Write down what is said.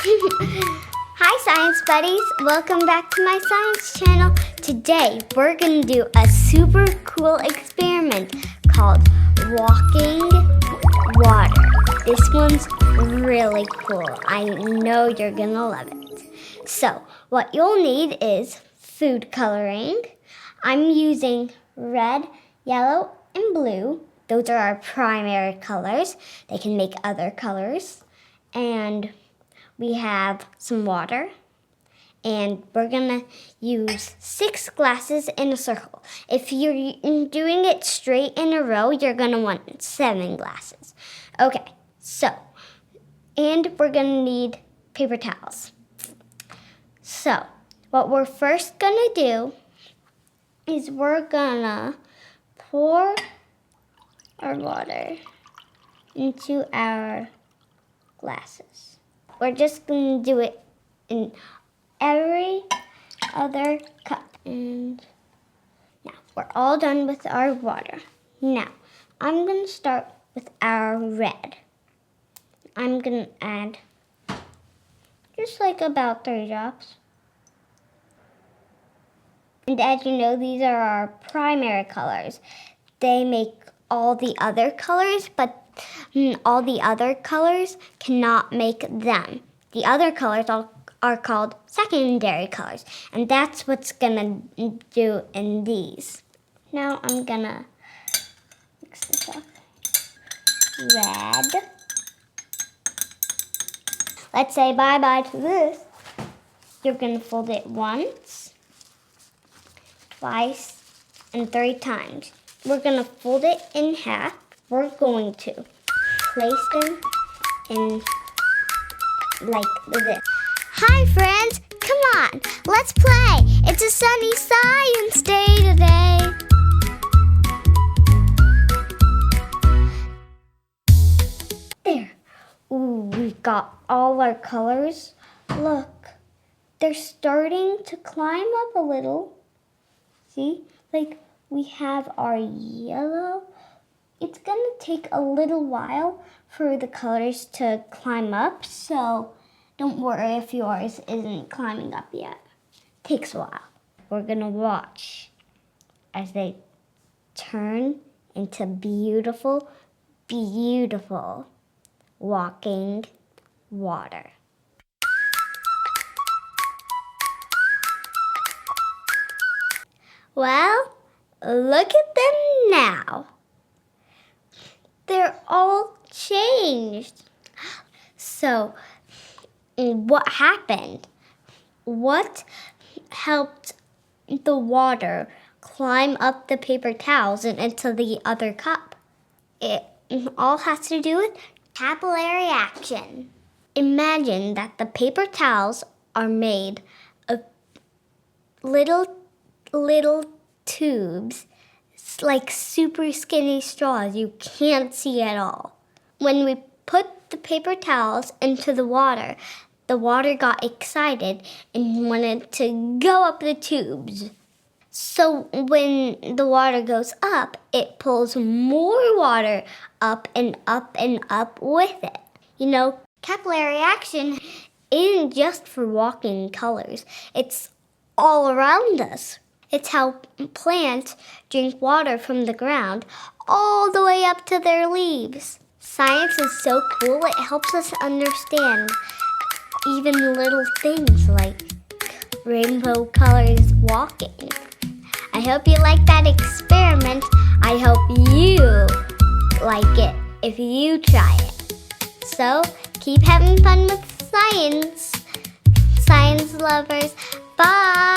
Hi Science Buddies, welcome back to my science channel. Today we're going to do a super cool experiment called walking water. This one's really cool. I know you're going to love it. So what you'll need is food coloring. I'm using red, yellow, and blue. Those are our primary colors. They can make other colors. And we have some water, and we're gonna use 6 glasses in a circle. If you're doing it straight in a row, you're gonna want 7 glasses. Okay, and we're gonna need paper towels. So, what we're first gonna do is we're gonna pour our water into our glasses. We're just going to do it in every other cup. And now we're all done with our water. Now, I'm going to start with our red. I'm going to add just like about 3 drops. And as you know, these are our primary colors. They make all the other colors, but all the other colors cannot make them. The other colors are called secondary colors, and that's what's gonna do in these. Now I'm gonna mix this up. Red. Let's say bye-bye to this. You're gonna fold it once, twice, and 3 times. We're gonna fold it in half. We're going to place them in like this. Hi friends, come on, let's play. It's a sunny science day today. There. Ooh, we've got all our colors. Look, they're starting to climb up a little. See, like we have our yellow. It's gonna take a little while for the colors to climb up, so don't worry if yours isn't climbing up yet. Takes a while. We're gonna watch as they turn into beautiful, beautiful walking water. Well, look at them now. They're all changed. So, what happened? What helped the water climb up the paper towels and into the other cup? It all has to do with capillary action. Imagine that the paper towels are made of little tubes, like super skinny straws you can't see at all. When we put the paper towels into the water got excited and wanted to go up the tubes. So when the water goes up, it pulls more water up and up and up with it. You know, capillary action isn't just for walking colors. It's all around us. It's how plants drink water from the ground all the way up to their leaves. Science is so cool, it helps us understand even little things like rainbow colors walking. I hope you like that experiment. I hope you like it if you try it. So, keep having fun with science, science lovers. Bye!